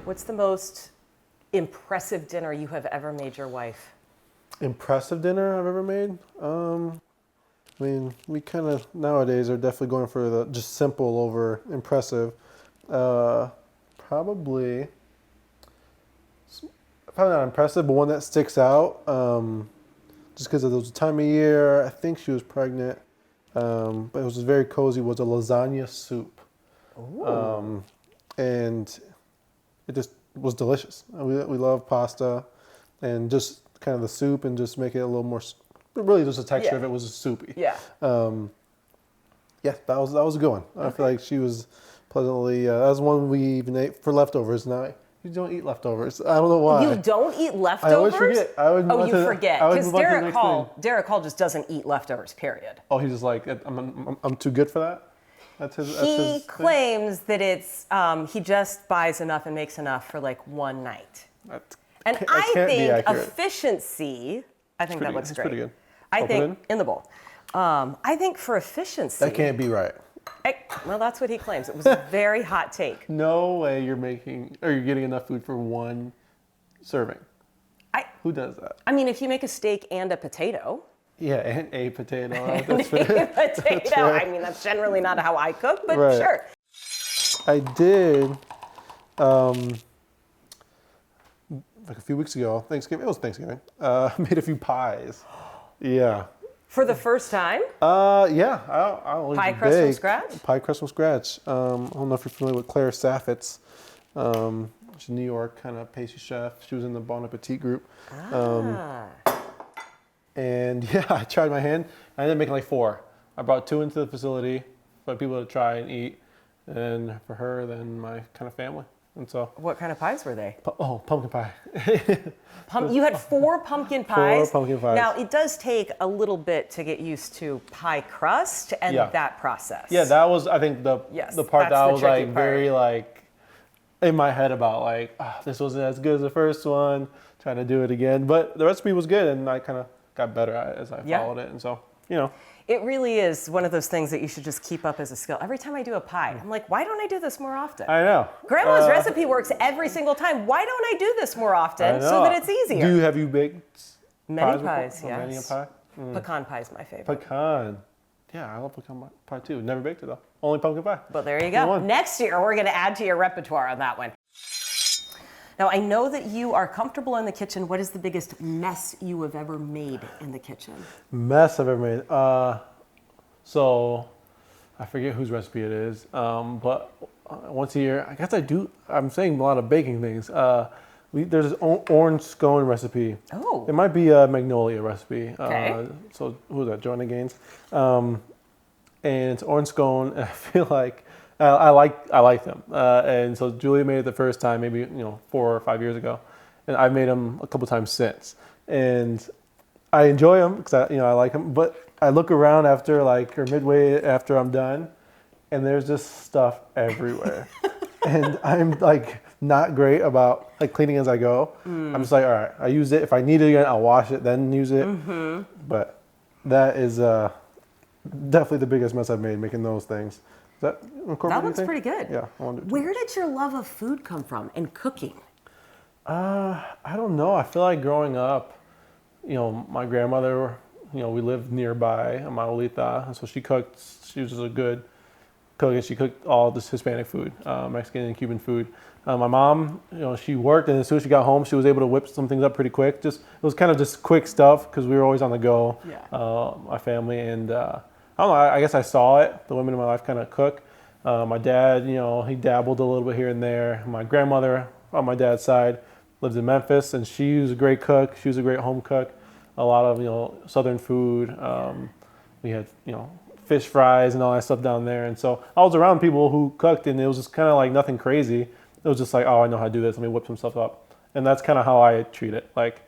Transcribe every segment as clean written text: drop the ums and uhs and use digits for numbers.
What's the most impressive dinner you have ever made your wife? Impressive dinner I've ever made? I mean, we kind of nowadays are definitely going for the just simple over impressive. Probably not impressive, but one that sticks out. Just because it was the time of year, I think she was pregnant, but it was just very cozy. Was a lasagna soup, and it just was delicious. We love pasta, and just kind of the soup, and just make it a little more. Really, just the texture of it was soupy. Yeah. Yeah, that was a good one. I feel like she was pleasantly. That was one we even ate for leftovers. Now you don't eat leftovers. I don't know why. You don't eat leftovers? I always forget. You forget because Derek Hall just doesn't eat leftovers. Period. Oh, he's just like I'm too good for that. He claims that it's he just buys enough and makes enough for like one night. And I think efficiency. I think that looks great. Pretty good. I think in the bowl. I think for efficiency. That can't be right. Well, that's what he claims. It was a very hot take. No way you're getting enough food for one serving. Who does that? I mean, if you make a steak and a potato. Yeah, and a potato. That's I mean, that's generally not how I cook, but sure. I did, like a few weeks ago, Thanksgiving. It was Thanksgiving. Made a few pies. Yeah. For the first time? Yeah. I pie crust from scratch? Pie crust from scratch. I don't know if you're familiar with Claire Saffitz. She's a New York kind of pastry chef. She was in the Bon Appetit group. And yeah, I tried my hand. I ended up making like 4. I brought 2 into the facility for people to try and eat. And for her, then my kind of family. And so. What kind of pies were they? Pumpkin pie. You had 4 pumpkin pies? 4 pumpkin pies. Now, it does take a little bit to get used to pie crust and that process. Yeah, that was, I think, the part that I was like very like in my head about like, this wasn't as good as the first one, trying to do it again. But the recipe was good, and I kind of got better at it as I followed it. And so, It really is one of those things that you should just keep up as a skill. Every time I do a pie, I'm like, why don't I do this more often? I know. Grandma's recipe works every single time. Why don't I do this more often so that it's easier? Have you baked many pies? Yes. Many a pie? Pecan pie is my favorite. Pecan. Yeah, I love pecan pie too. Never baked it though. Only pumpkin pie. But there you go. Next year, we're going to add to your repertoire on that one. Now, I know that you are comfortable in the kitchen. What is the biggest mess you have ever made in the kitchen? Mess I've ever made? So, I forget whose recipe it is, but once a year, I guess I'm saying a lot of baking things. There's this orange scone recipe. Oh. It might be a magnolia recipe. Okay. So, who's that? Joanna Gaines. And it's orange scone, and I feel like I like them, and so Julia made it the first time, maybe 4 or 5 years ago, and I've made them a couple times since, and I enjoy them because I like them. But I look around after or midway after I'm done, and there's just stuff everywhere, and I'm like not great about like cleaning as I go. I'm just like, all right, I use it. If I need it again, I'll wash it, then use it. But that is definitely the biggest mess I've made, making those things. That looks pretty good. Yeah. Where did your love of food come from and cooking? I don't know. I feel like growing up, my grandmother, we lived nearby, my abuelita, and so she cooked. She was a good cook, and she cooked all this Hispanic food, Mexican and Cuban food. My mom, she worked, and as soon as she got home, she was able to whip some things up pretty quick. It was kind of just quick stuff because we were always on the go, my family, and I don't know, I guess I saw it. The women in my life kind of cook. My dad, he dabbled a little bit here and there. My grandmother on my dad's side lives in Memphis, and she was a great cook. She was a great home cook. A lot of, Southern food. We had, fish fries and all that stuff down there. And so I was around people who cooked, and it was just kind of like nothing crazy. It was just like, oh, I know how to do this. Let me whip some stuff up. And that's kind of how I treat it. Like,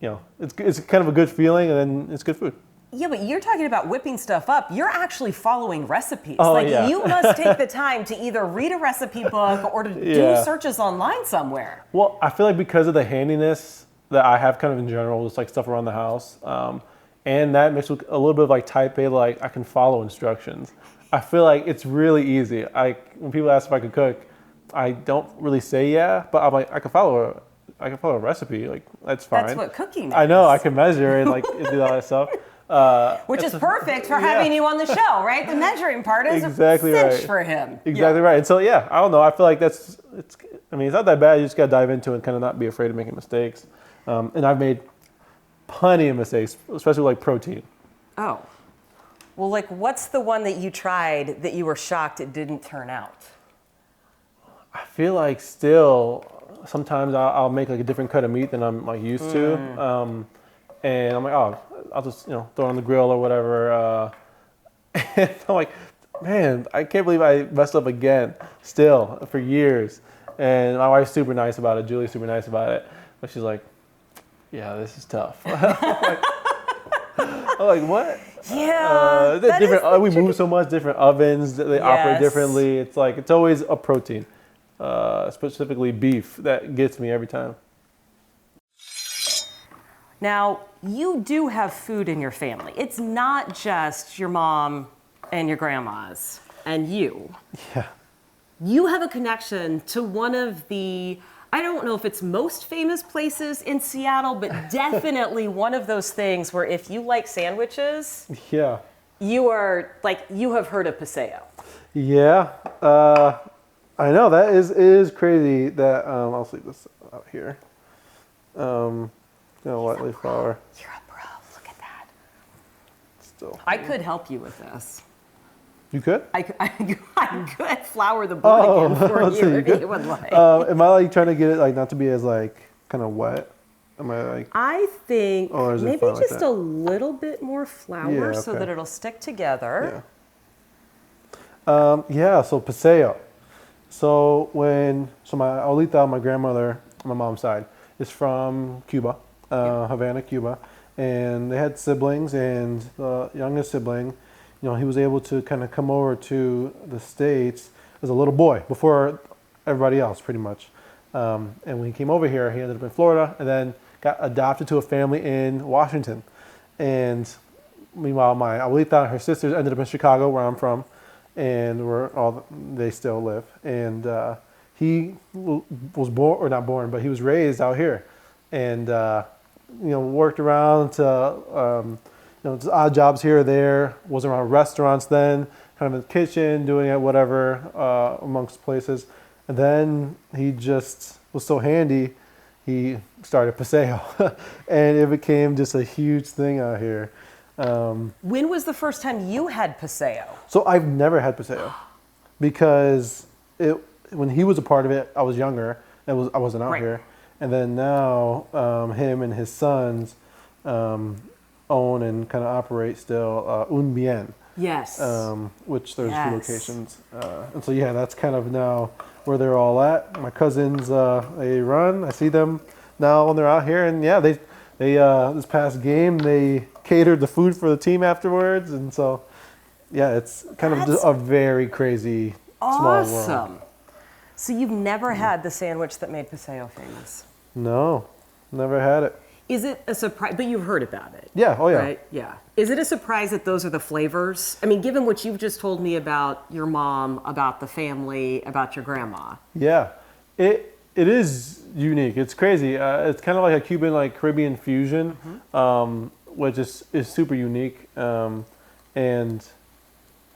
it's kind of a good feeling, and then it's good food. Yeah, but you're talking about whipping stuff up. You're actually following recipes. Oh, you must take the time to either read a recipe book or to do searches online somewhere. Well, I feel like because of the handiness that I have kind of in general, just like stuff around the house, and that mixed with a little bit of like type A, like I can follow instructions. I feel like it's really easy. When people ask if I could cook, I don't really say yeah, but I'm like, I can follow a recipe. Like, that's fine. That's what cooking is. I know, I can measure and like do all that stuff. Which is perfect for having you on the show, right? The measuring part is exactly a cinch right. for him. Exactly right. And so, yeah, I don't know. I feel like it's not that bad. You just got to dive into it and kind of not be afraid of making mistakes. And I've made plenty of mistakes, especially with like protein. Oh. Well, like, what's the one that you tried that you were shocked it didn't turn out? I feel like still sometimes I'll make like a different cut of meat than I'm like used to. And I'm like, oh, I'll just, throw it on the grill or whatever. And I'm like, man, I can't believe I messed up again still for years. And my wife's super nice about it. Julie's super nice about it. But she's like, yeah, this is tough. I'm like, what? Yeah. Different. We move so much, different ovens, they operate differently. It's like, it's always a protein, specifically beef, that gets me every time. Now, you do have food in your family. It's not just your mom and your grandma's and you. Yeah. You have a connection to one of the, I don't know if it's most famous places in Seattle, but definitely one of those things where if you like sandwiches, yeah, you have heard of Paseo. Yeah. I know, that is crazy that, I'll sleep this out here. Lightly flour. You're a pro. Look at that. Still. I could help you with this. You could? I could flour the board again for you if you would like. Am I like trying to get it like not to be as like kind of wet? Am I like? I think maybe just like a little bit more flour so okay. that it'll stick together. Yeah. So Paseo. So my abuelita, my grandmother, on my mom's side, is from Cuba. Havana, Cuba, and they had siblings, and the youngest sibling, he was able to kind of come over to the States as a little boy before everybody else, pretty much. And when he came over here, he ended up in Florida, and then got adopted to a family in Washington. And meanwhile, my abuelita and her sisters ended up in Chicago, where I'm from, and they still live. And he was born, or not born, but he was raised out here, and worked around to, just odd jobs here or there, was around restaurants then, kind of in the kitchen, doing it, whatever, amongst places. And then he just was so handy, he started Paseo. And it became just a huge thing out here. When was the first time you had Paseo? So I've never had Paseo because when he was a part of it, I was younger. I wasn't out here. And then now, him and his sons own and kind of operate still Un Bien. Yes. Which there's 2 locations. And so, that's kind of now where they're all at. My cousins, they run. I see them now when they're out here. And they this past game, they catered the food for the team afterwards. And so, it's kind of just a very crazy, small world. Awesome. So you've never had the sandwich that made Paseo famous? No, never had it. Is it a surprise? But you've heard about it. Yeah. Oh, yeah. Right? Yeah. Is it a surprise that those are the flavors? I mean, given what you've just told me about your mom, about the family, about your grandma. Yeah. It is unique. It's crazy. It's kind of like a Cuban, like Caribbean fusion, which is super unique. And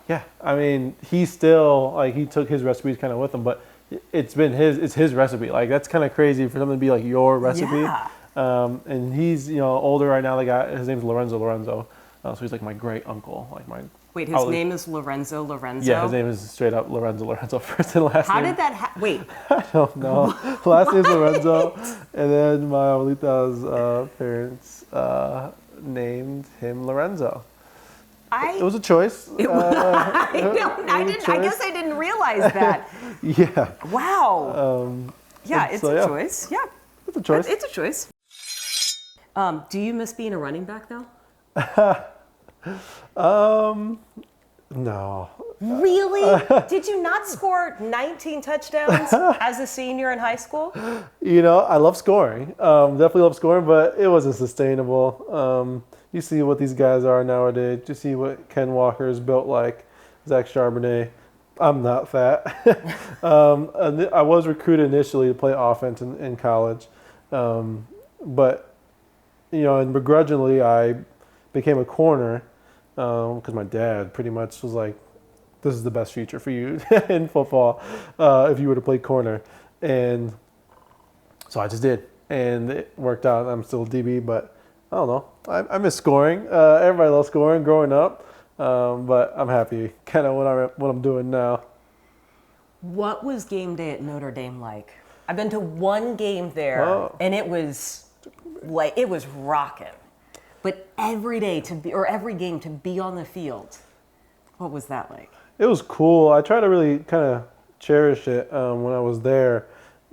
yeah, I mean, he still, like, he took his recipes kind of with him, but it's his recipe. Like, that's kind of crazy for something to be like your recipe. Yeah. And he's, older right now. The guy, his name's Lorenzo. So he's like my great uncle. Wait, his name is Lorenzo? Yeah, his name is straight up Lorenzo, first and last name. How did that wait. I don't know. Last name's Lorenzo. And then my abuelita's parents named him Lorenzo. It was a choice. I guess I didn't realize that. Yeah. Wow. It's a choice. Yeah. It's a choice. It's a choice. Do you miss being a running back though? No. Really? Did you not score 19 touchdowns as a senior in high school? I love scoring. Definitely love scoring, but it wasn't sustainable. You see what these guys are nowadays. You see what Ken Walker is built like, Zach Charbonnet. I'm not fat. I was recruited initially to play offense in college, but and begrudgingly I became a corner because my dad pretty much was like, "This is the best future for you in football if you were to play corner," and so I just did, and it worked out. I'm still a DB, but I don't know. I miss scoring. Everybody loves scoring growing up. But I'm happy kind of what I'm doing now. What was game day at Notre Dame like? I've been to one game there, and it was rocking. But every day every game to be on the field, what was that like? It was cool. I tried to really kind of cherish it when I was there.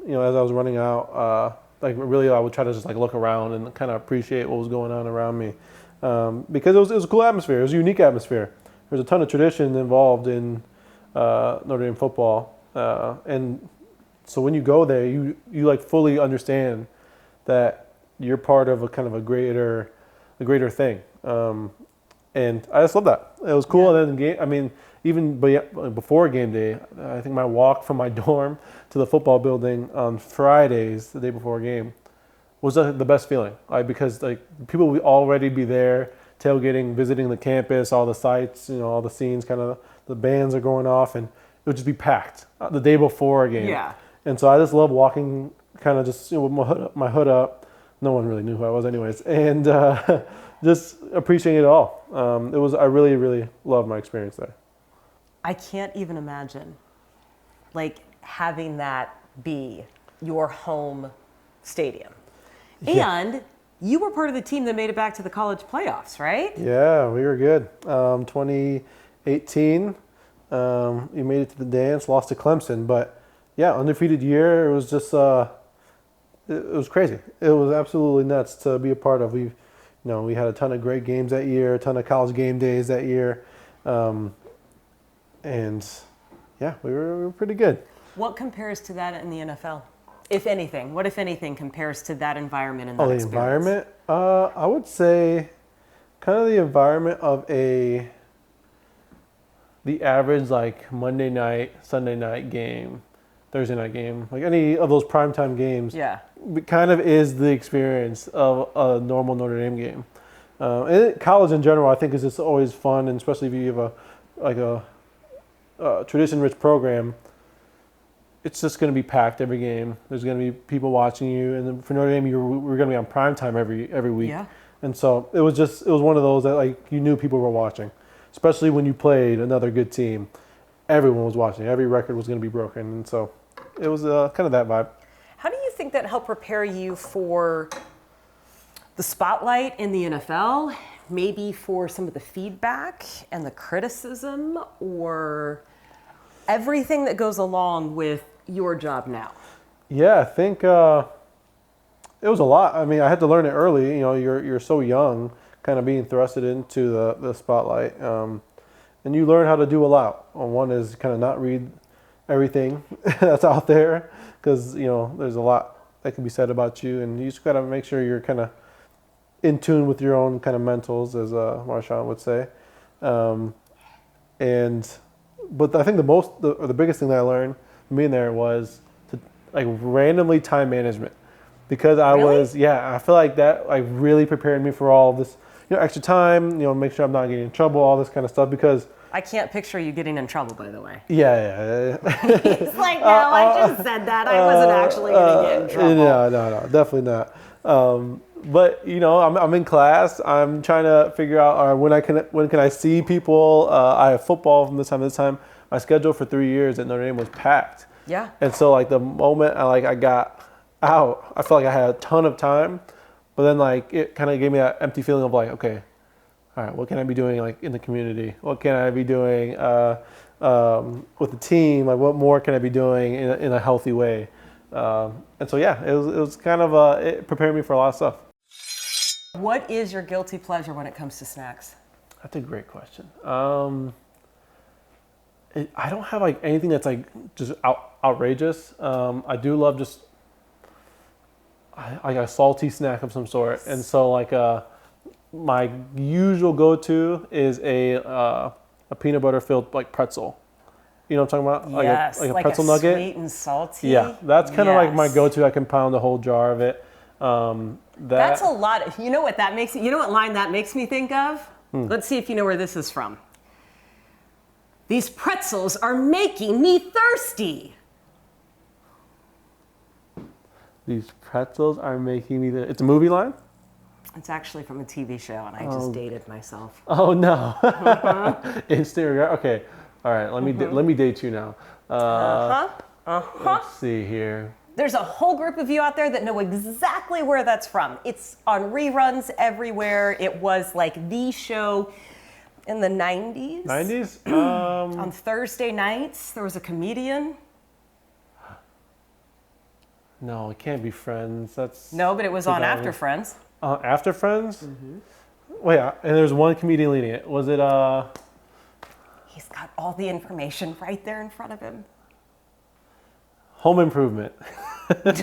As I was running out, really I would try to just look around and kind of appreciate what was going on around me. Because it was a cool atmosphere. It was a unique atmosphere. There's a ton of tradition involved in Notre Dame football, and so when you go there, you fully understand that you're part of a greater thing. And I just love that. It was cool. Yeah. And then even before game day, I think my walk from my dorm to the football building on Fridays, the day before a game, was the best feeling, because people would already be there, tailgating, visiting the campus, all the sites, all the scenes, the bands are going off, and it would just be packed the day before a game. Yeah. And so I just love walking, just with my hood up. No one really knew who I was, anyways, and just appreciating it all. I really, really loved my experience there. I can't even imagine, having that be your home stadium. Yeah. And you were part of the team that made it back to the college playoffs, right? Yeah, we were good. 2018, you made it to the dance, lost to Clemson, but yeah, undefeated year. It was just, it was crazy. It was absolutely nuts to be a part of. We had a ton of great games that year, a ton of college game days that year, and yeah, we were pretty good. What compares to that in the NFL? If anything, what if anything compares to that environment and that experience? The environment? I would say kind of the environment of the average Monday night, Sunday night game, Thursday night game, any of those primetime games. Yeah. It kind of is the experience of a normal Notre Dame game. And college in general, I think, is just always fun, and especially if you have a tradition-rich program. It's just going to be packed every game. There's going to be people watching you, and then for Notre Dame, we're going to be on primetime every week. Yeah. And so it was one of those that you knew people were watching, especially when you played another good team. Everyone was watching. Every record was going to be broken, and so it was kind of that vibe. How do you think that helped prepare you for the spotlight in the NFL? Maybe for some of the feedback and the criticism, or everything that goes along with your job now? Yeah, I think it was a lot. I had to learn it early. You're so young, kind of being thrusted into the spotlight, and you learn how to do a lot. One is kind of not read everything that's out there, because there's a lot that can be said about you, and you just got to make sure you're kind of in tune with your own kind of mentals, as Marshawn would say, But I think the biggest thing that I learned from being there was to randomly time management, because I feel like that really prepared me for all of this, extra time, make sure I'm not getting in trouble, all this kind of stuff, because I can't picture you getting in trouble, by the way. Yeah. It's no, I just said that. I wasn't actually going to get in trouble. No, definitely not. But I'm in class. I'm trying to figure out, all right, when can I see people? I have football from this time to this time. My schedule for 3 years at Notre Dame was packed. Yeah. And so the moment I got out, I felt like I had a ton of time, but then it kind of gave me that empty feeling of okay, all right, what can I be doing in the community? What can I be doing with the team? What more can I be doing in a healthy way? And so yeah, it was kind of it prepared me for a lot of stuff. What is your guilty pleasure when it comes to snacks? That's a great question. I don't have anything that's just outrageous. I do love just a salty snack of some sort, and so my usual go-to is a peanut butter filled pretzel. You know what I'm talking about? Yes, like a pretzel nugget. Sweet and salty. Yeah, that's kind of like my Yes. go-to. I can pound a whole jar of it. That's a lot. You know what that makes? You know what line that makes me think of? Let's see if you know where this is from. These pretzels are making me thirsty. These pretzels are making me. It's a movie line. It's actually from a TV show, and I just dated myself. Oh no! Instant regret. Okay, all right. Let me date you now. Let's see here. There's a whole group of you out there that know exactly where that's from. It's on reruns everywhere. It was like the show in the 90s. 90s? On Thursday nights, there was a comedian. No, it can't be Friends. That's No, but it was on 2000. After Friends. After Friends? Wait, and there's one comedian leading it. Was it He's got all the information right there in front of him. Home Improvement? But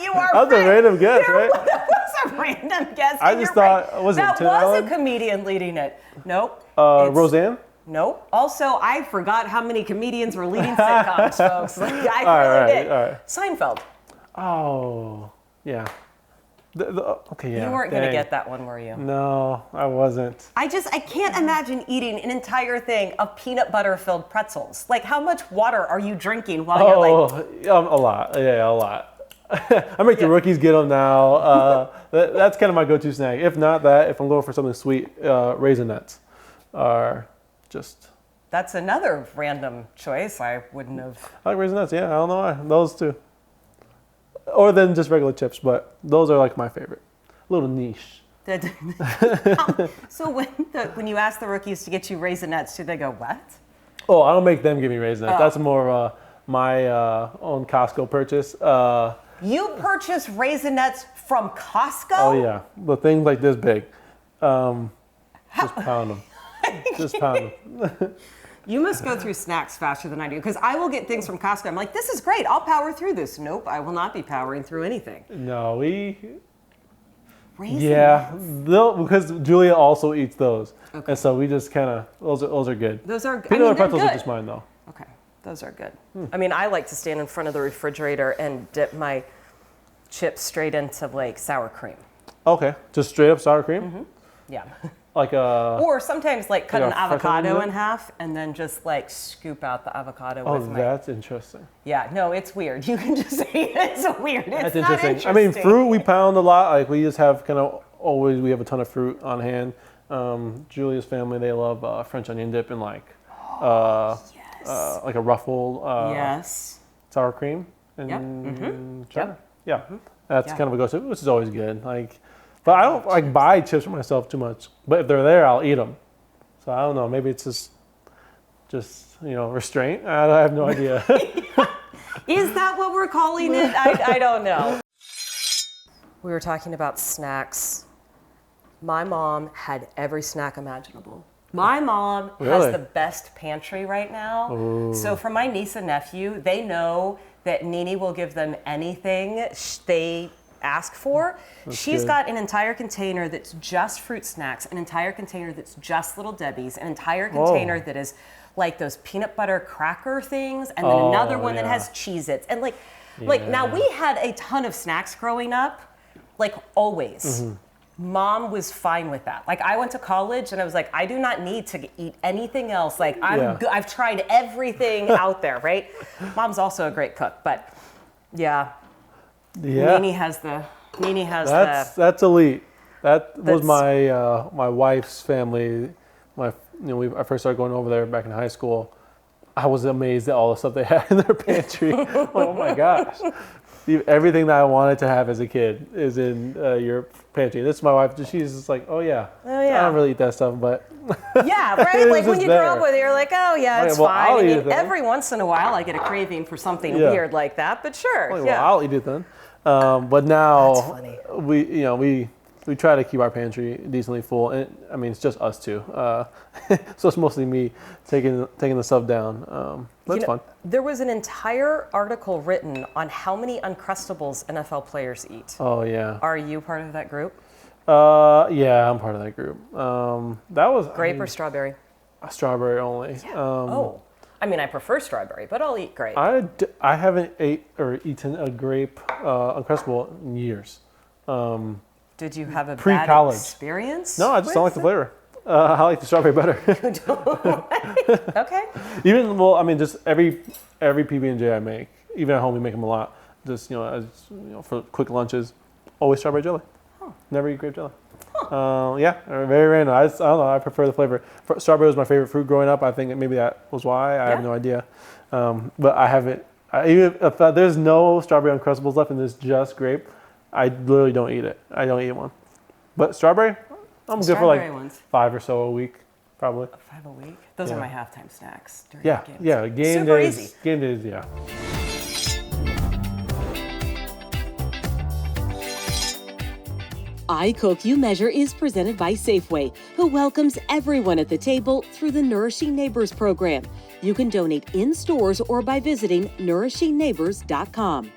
you are That was a random guess, right? That was a random guess. I and just you're thought, right. was it that Tim was Allen? a comedian leading it. Nope. It's- Roseanne? Nope. Also, I forgot how many comedians were leading sitcoms, folks. Like, I All really right, did. all right. Seinfeld. Oh, yeah. Okay, yeah. You weren't going to dang. get that one, were you? No, I wasn't. I can't imagine eating an entire thing of peanut butter filled pretzels. Like, how much water are you drinking while you're like, a lot. Yeah, a lot. I make the rookies get them now. That's kind of my go-to snack. If not that, if I'm going for something sweet, Raisinets are just. that's another random choice I wouldn't have. I like Raisinets. Yeah, I don't know why. Those two. Or then just regular chips, but those are like my favorite. A little niche. So when you ask the rookies to get you Raisinets, do they go, what? Oh, I don't make them give me Raisinets. That's more of my own Costco purchase. You purchase Raisinets from Costco? Oh yeah, the things like this big. Just pound them. Just pound them. You must go through snacks faster than I do, because I will get things from Costco. I'm like, this is great. I'll power through this. Nope, I will not be powering through anything. No, Raisinets. yeah, because Julia also eats those, and so we just kind of those are good. Those are. Peanut butter they're pretzels good. are just mine though. Okay, those are good. I mean, I like to stand in front of the refrigerator and dip my chips straight into like sour cream. Okay, just straight up sour cream, Yeah. like a. Or sometimes like cut Like an a fresh avocado onion? in half and then just like scoop out the avocado Oh, with my. that's interesting. Yeah, no, it's weird. You can just say it's weird. It's That's not interesting. I mean, fruit we pound a lot. Like we just have kind of always we have a ton of fruit on hand. Julia's family they love French onion dip and like like a ruffle Yes. sour cream and Yep. cheddar. Yeah, that's Yeah. kind of a go-to, which is always good. Like, but I don't like buy chips for myself too much. But if they're there, I'll eat them. So I don't know. Maybe it's just restraint. I have no idea. Is that what we're calling it? I don't know. We were talking about snacks. My mom had every snack imaginable. My mom Really? has the best pantry right now. Ooh. So for my niece and nephew, they know that Nene will give them anything they ask for. She's good. got an entire container that's just fruit snacks, an entire container that's just Little Debbie's, an entire container that is like those peanut butter cracker things, and then another one that yeah. has Cheez-Its. And like now we had a ton of snacks growing up, like always. Mom was fine with that. Like I went to college and I was like, I do not need to eat anything else. Like Yeah. I've tried everything out there, right? Mom's also a great cook, but yeah. Yeah, Nene has the that's elite. That was That's- my wife's family. I first started going over there back in high school. I was amazed at all the stuff they had in their pantry. Oh my gosh. Everything that I wanted to have as a kid is in your pantry. This is my wife. She's just like, oh yeah. I don't really eat that stuff, but Yeah, right? It was Like when just you grow there. up with it, you're like, oh yeah, it's well, I'll fine. eat I it mean, then. every once in a while I get a craving for something Yeah. weird like that, but sure. well, yeah. I'll eat it then. But now That's funny. we try to keep our pantry decently full, and I mean it's just us two. So it's mostly me taking the stuff down. That's fun. There was an entire article written on how many Uncrustables NFL players eat. Oh yeah. Are you part of that group? Yeah, I'm part of that group. That was Grape or strawberry? Strawberry only. I mean, I prefer strawberry, but I'll eat grape. I haven't ate or eaten a grape Uncrustable in years. Did you have a Pre-college bad experience? No, I just don't like the flavor. I like the strawberry better. Okay. Just every PB&J I make, even at home we make them a lot. Just for quick lunches, always strawberry jelly. Never eat grape jelly. Very random. I don't know. I prefer the flavor. Strawberry was my favorite fruit growing up. I think maybe that was why. I have no idea. But I haven't. Even if there's no strawberry Uncrustables left and there's just grape, I literally don't eat it. I don't eat one. But strawberry, I'm good for like ones. 5 or so a week, probably. 5 a week? Those are my halftime snacks during Yeah, games. yeah. Game Super days. easy. Game days, yeah. I Cook, You Measure is presented by Safeway, who welcomes everyone at the table through the Nourishing Neighbors program. You can donate in stores or by visiting nourishingneighbors.com.